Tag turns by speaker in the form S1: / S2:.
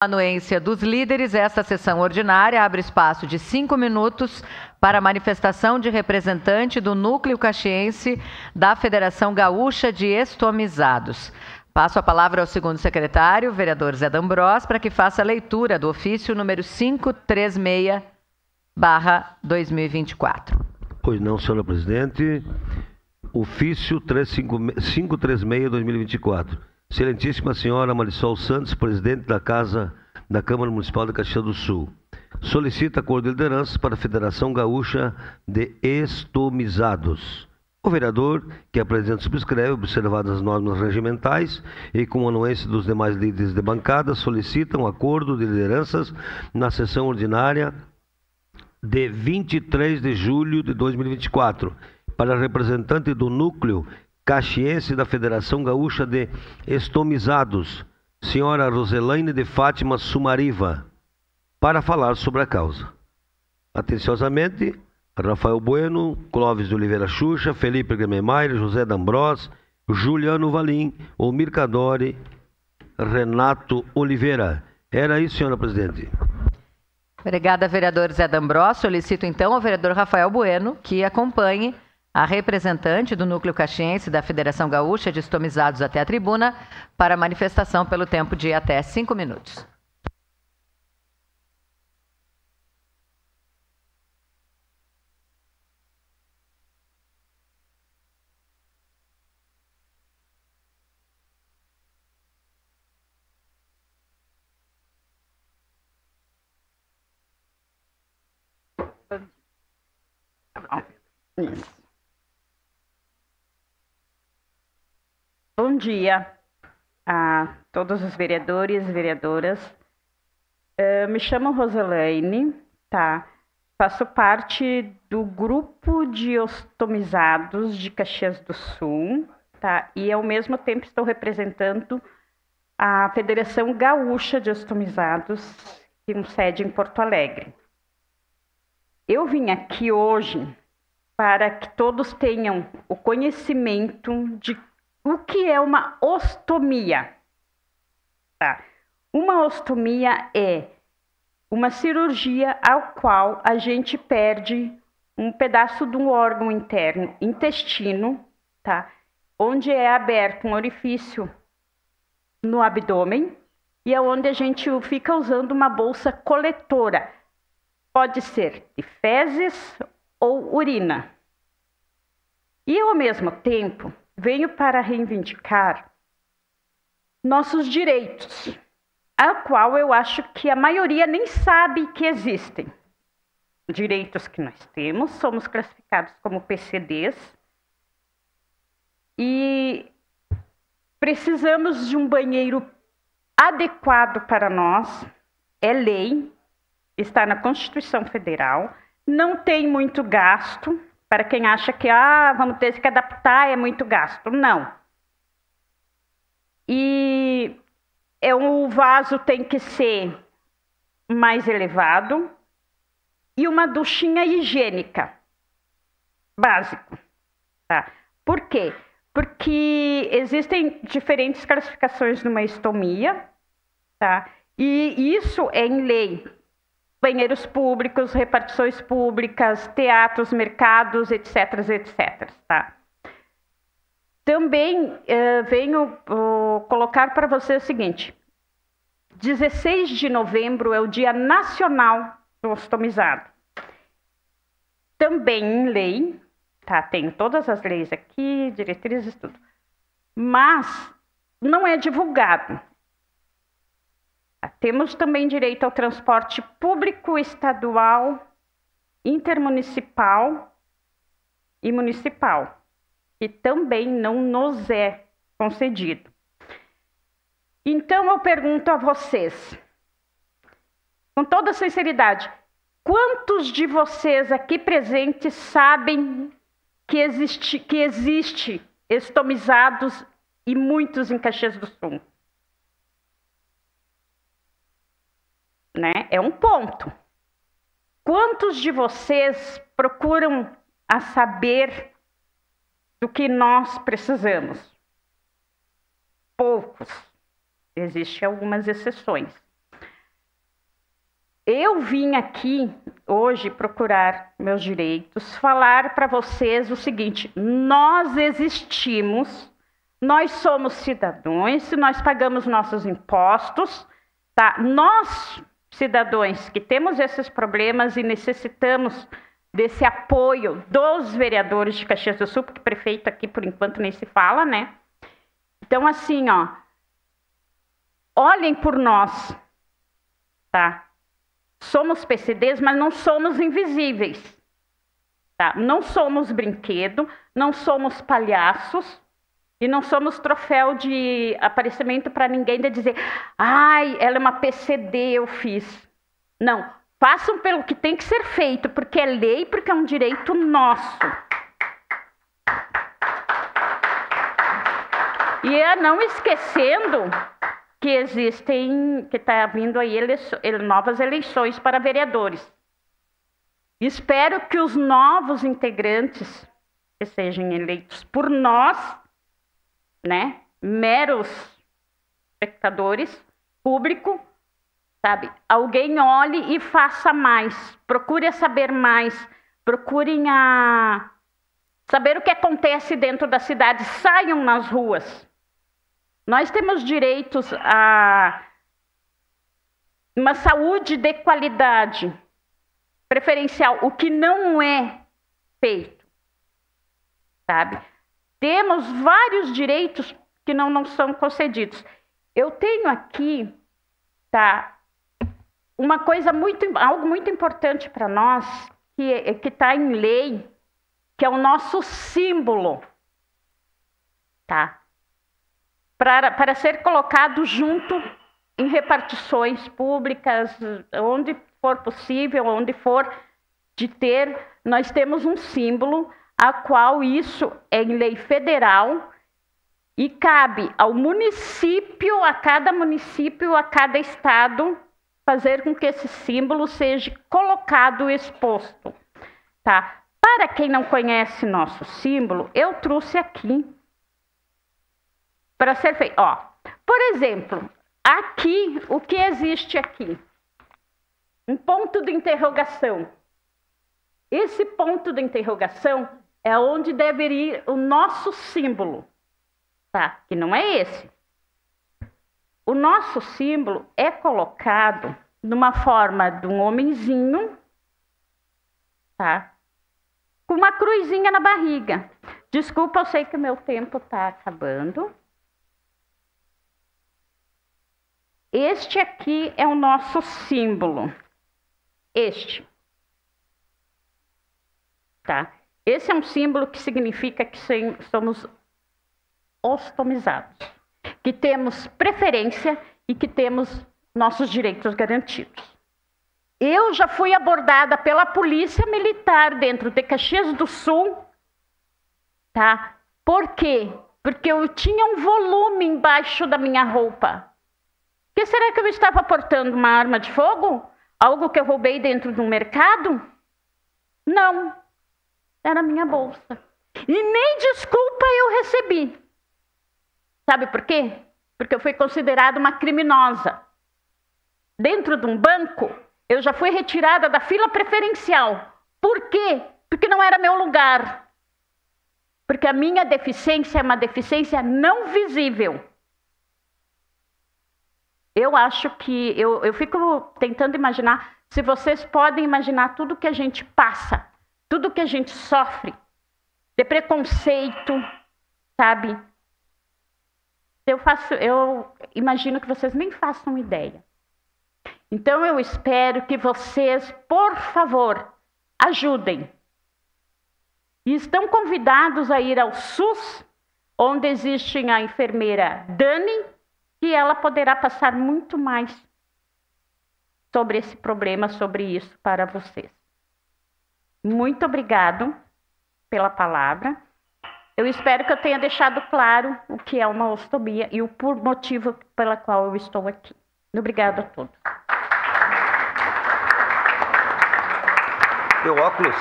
S1: Anuência dos líderes, esta sessão ordinária abre espaço de 5 minutos para manifestação de representante do Núcleo Caxiense da Federação Gaúcha de Estomizados. Passo a palavra ao segundo secretário, vereador Zé D'Ambrós, para que faça a leitura do ofício número 536/2024.
S2: Pois não, senhora presidente. Ofício 536/2024. Excelentíssima senhora Marisol Santos, presidente da Câmara Municipal de Caxias do Sul, solicita acordo de liderança para a Federação Gaúcha de Estomizados. O vereador, que apresenta, subscreve, observadas as normas regimentais e com a anuência dos demais líderes de bancada, solicita um acordo de lideranças na sessão ordinária de 23 de julho de 2024, para representante do Núcleo Caxiense da Federação Gaúcha de Estomizados, senhora Roselaine de Fátima Sumariva, para falar sobre a causa. Atenciosamente, Rafael Bueno, Clóvis de Oliveira Xuxa, Felipe Grememeyer, José D'Ambrós, Juliano Valim, Omir Cadore, Renato Oliveira. Era isso, senhora presidente.
S1: Obrigada, vereador Zé D'Ambrós. Solicito então ao vereador Rafael Bueno que acompanhe a representante do Núcleo Caxiense da Federação Gaúcha de Estomizados até a tribuna para manifestação pelo tempo de até 5 minutos.
S3: Isso. Bom dia a todos os vereadores e vereadoras. Me chamo Roselaine, tá? Faço parte do grupo de estomizados de Caxias do Sul, tá? E ao mesmo tempo estou representando a Federação Gaúcha de Estomizados, que tem sede em Porto Alegre. Eu vim aqui hoje para que todos tenham o conhecimento de o que é uma ostomia. Tá? Uma ostomia é uma cirurgia ao qual a gente perde um pedaço de um órgão interno, intestino, tá? Onde é aberto um orifício no abdômen e é onde a gente fica usando uma bolsa coletora. Pode ser de fezes ou urina. E ao mesmo tempo, venho para reivindicar nossos direitos, a qual eu acho que a maioria nem sabe que existem. Direitos que nós temos, somos classificados como PCDs e precisamos de um banheiro adequado para nós, é lei, está na Constituição Federal, não tem muito gasto. Para quem acha que vamos ter que adaptar, é muito gasto. Não. E o vaso tem que ser mais elevado e uma duchinha higiênica. Básico. Tá? Por quê? Porque existem diferentes classificações numa estomia, tá? E isso é em lei. Banheiros públicos, repartições públicas, teatros, mercados, etc, etc. Tá? Também venho colocar para você o seguinte: 16 de novembro é o Dia Nacional do Ostomizado. Também em lei, tá? Tenho todas as leis aqui, diretrizes, tudo. Mas não é divulgado. Temos também direito ao transporte público estadual, intermunicipal e municipal, que também não nos é concedido. Então eu pergunto a vocês, com toda sinceridade, quantos de vocês aqui presentes sabem que existe estomizados e muitos em Caxias do Sul? Né? É um ponto. Quantos de vocês procuram a saber do que nós precisamos? Poucos. Existem algumas exceções. Eu vim aqui hoje procurar meus direitos, falar para vocês o seguinte: nós existimos, nós somos cidadãos, nós pagamos nossos impostos, tá? Nós, cidadãos que temos esses problemas e necessitamos desse apoio dos vereadores de Caxias do Sul, porque prefeito aqui por enquanto nem se fala, né? Então, assim, ó, olhem por nós, tá? Somos PCDs, mas não somos invisíveis, tá? Não somos brinquedo, não somos palhaços e não somos troféu de aparecimento para ninguém de dizer: ai, ela é uma PCD, eu fiz. Não, façam pelo que tem que ser feito, porque é lei, porque é um direito nosso. E não esquecendo que existem, que está vindo aí novas eleições para vereadores. Espero que os novos integrantes que sejam eleitos por nós, né, meros espectadores, público, sabe, alguém olhe e faça mais, procure saber mais, procurem saber o que acontece dentro da cidade, saiam nas ruas. Nós temos direitos a uma saúde de qualidade, preferencial, o que não é feito, sabe? Temos vários direitos que não são concedidos. Eu tenho aqui, tá, uma coisa algo muito importante para nós, que está em lei, que é o nosso símbolo, tá? Para ser colocado junto em repartições públicas, onde for possível, onde for de ter, nós temos um símbolo, a qual isso é em lei federal, e cabe ao município, a cada estado, fazer com que esse símbolo seja colocado, exposto, tá? Para quem não conhece nosso símbolo, eu trouxe aqui para ser feito. Ó, por exemplo, aqui, o que existe aqui? Um ponto de interrogação. Esse ponto de interrogação é onde deve ir o nosso símbolo, tá? Que não é esse. O nosso símbolo é colocado numa forma de um homenzinho, tá? Com uma cruzinha na barriga. Desculpa, eu sei que o meu tempo está acabando. Este aqui é o nosso símbolo. Este. Tá? Esse é um símbolo que significa que somos ostomizados, que temos preferência e que temos nossos direitos garantidos. Eu já fui abordada pela polícia militar dentro de Caxias do Sul, tá? Por quê? Porque eu tinha um volume embaixo da minha roupa. Que será que eu estava portando uma arma de fogo? Algo que eu roubei dentro de um mercado? Não. Era minha bolsa. E nem desculpa eu recebi. Sabe por quê? Porque eu fui considerada uma criminosa. Dentro de um banco, eu já fui retirada da fila preferencial. Por quê? Porque não era meu lugar. Porque a minha deficiência é uma deficiência não visível. Eu acho que, eu fico tentando imaginar, se vocês podem imaginar tudo que a gente passa, tudo que a gente sofre, de preconceito, sabe? Eu imagino que vocês nem façam ideia. Então eu espero que vocês, por favor, ajudem. E estão convidados a ir ao SUS, onde existe a enfermeira Dani, que ela poderá passar muito mais sobre esse problema, sobre isso para vocês. Muito obrigado pela palavra. Eu espero que eu tenha deixado claro o que é uma ostomia e o motivo pela qual eu estou aqui. Obrigada a todos.
S2: Meu óculos.